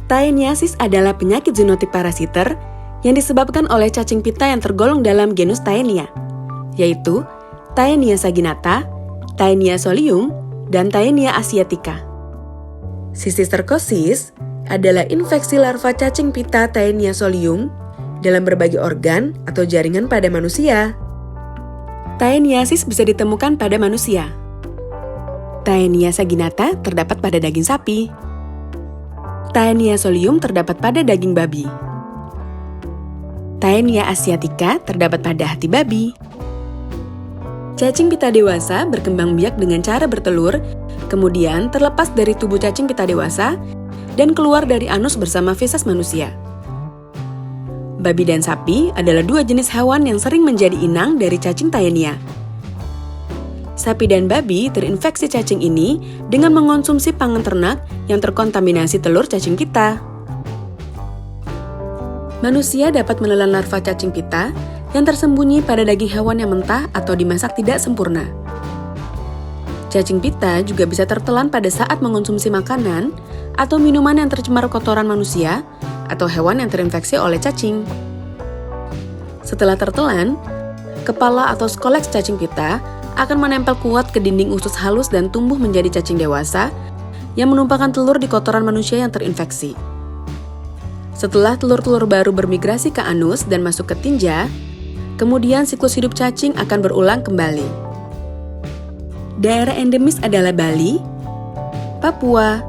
Taeniasis adalah penyakit zoonotip parasiter yang disebabkan oleh cacing pita yang tergolong dalam genus Taenia, yaitu Taenia saginata, Taenia solium, dan Taenia asiatica. Sistiserkosis adalah infeksi larva cacing pita Taenia solium dalam berbagai organ atau jaringan pada manusia. Taeniasis bisa ditemukan pada manusia. Taenia saginata terdapat pada daging sapi. Taenia solium terdapat pada daging babi. Taenia asiatica terdapat pada hati babi. Cacing pita dewasa berkembang biak dengan cara bertelur, kemudian terlepas dari tubuh cacing pita dewasa dan keluar dari anus bersama feses manusia. Babi dan sapi adalah dua jenis hewan yang sering menjadi inang dari cacing Taenia. Sapi dan babi terinfeksi cacing ini dengan mengonsumsi pangan ternak yang terkontaminasi telur cacing pita. Manusia dapat menelan larva cacing pita yang tersembunyi pada daging hewan yang mentah atau dimasak tidak sempurna. Cacing pita juga bisa tertelan pada saat mengonsumsi makanan atau minuman yang tercemar kotoran manusia atau hewan yang terinfeksi oleh cacing. Setelah tertelan, kepala atau skoleks cacing pita akan menempel kuat ke dinding usus halus dan tumbuh menjadi cacing dewasa yang menumpahkan telur di kotoran manusia yang terinfeksi. Setelah telur-telur baru bermigrasi ke anus dan masuk ke tinja, kemudian siklus hidup cacing akan berulang kembali. Daerah endemis adalah Bali, Papua,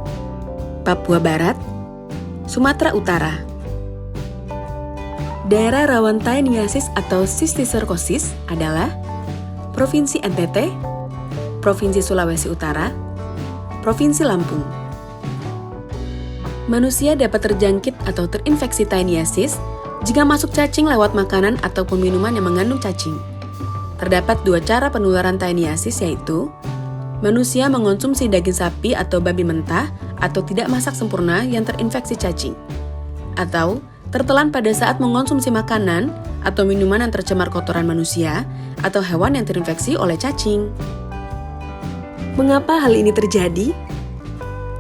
Papua Barat, Sumatera Utara. Daerah rawan taeniasis atau sistiserkosis adalah Provinsi NTT, Provinsi Sulawesi Utara, Provinsi Lampung. Manusia dapat terjangkit atau terinfeksi taeniasis jika masuk cacing lewat makanan ataupun minuman yang mengandung cacing. Terdapat dua cara penularan taeniasis, yaitu manusia mengonsumsi daging sapi atau babi mentah atau tidak masak sempurna yang terinfeksi cacing, atau tertelan pada saat mengonsumsi makanan atau minuman yang tercemar kotoran manusia atau hewan yang terinfeksi oleh cacing. Mengapa hal ini terjadi?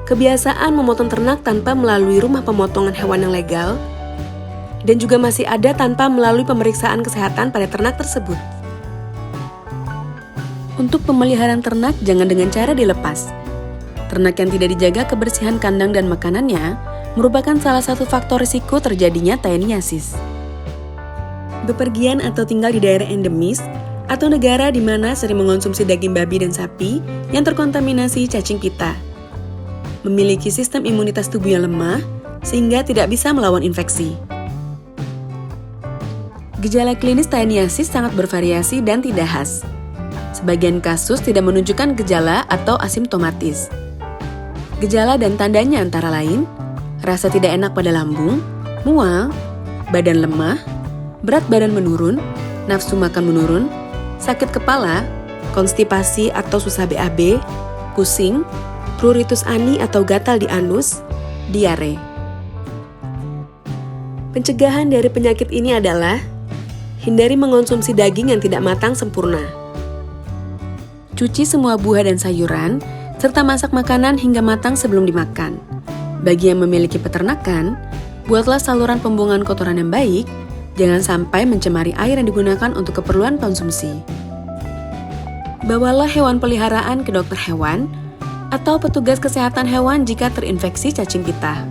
Kebiasaan memotong ternak tanpa melalui rumah pemotongan hewan yang legal, dan juga masih ada tanpa melalui pemeriksaan kesehatan pada ternak tersebut. Untuk pemeliharaan ternak jangan dengan cara dilepas. Ternak yang tidak dijaga kebersihan kandang dan makanannya merupakan salah satu faktor risiko terjadinya taeniasis. Bepergian atau tinggal di daerah endemis atau negara di mana sering mengonsumsi daging babi dan sapi yang terkontaminasi cacing pita. Memiliki sistem imunitas tubuh yang lemah sehingga tidak bisa melawan infeksi. Gejala klinis taeniasis sangat bervariasi dan tidak khas. Sebagian kasus tidak menunjukkan gejala atau asimptomatis. Gejala dan tandanya antara lain rasa tidak enak pada lambung, mual, badan lemah, berat badan menurun, nafsu makan menurun, sakit kepala, konstipasi atau susah BAB, pusing, pruritus ani atau gatal di anus, diare. Pencegahan dari penyakit ini adalah hindari mengonsumsi daging yang tidak matang sempurna. Cuci semua buah dan sayuran, serta masak makanan hingga matang sebelum dimakan. Bagi yang memiliki peternakan, buatlah saluran pembuangan kotoran yang baik, jangan sampai mencemari air yang digunakan untuk keperluan konsumsi. Bawalah hewan peliharaan ke dokter hewan atau petugas kesehatan hewan jika terinfeksi cacing pita.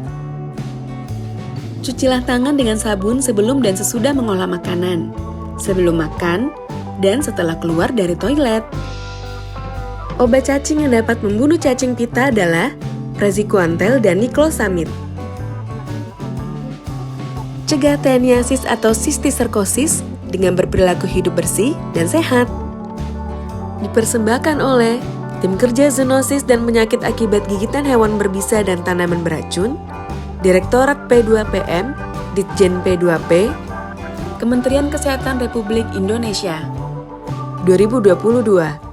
Cucilah tangan dengan sabun sebelum dan sesudah mengolah makanan, sebelum makan, dan setelah keluar dari toilet. Obat cacing yang dapat membunuh cacing pita adalah praziquantel dan niclosamid. Cegah taeniasis atau sistiserkosis dengan berperilaku hidup bersih dan sehat. Dipersembahkan oleh Tim Kerja Zoonosis dan Penyakit Akibat Gigitan Hewan Berbisa dan Tanaman Beracun, Direktorat P2PM, Ditjen P2P, Kementerian Kesehatan Republik Indonesia, 2022.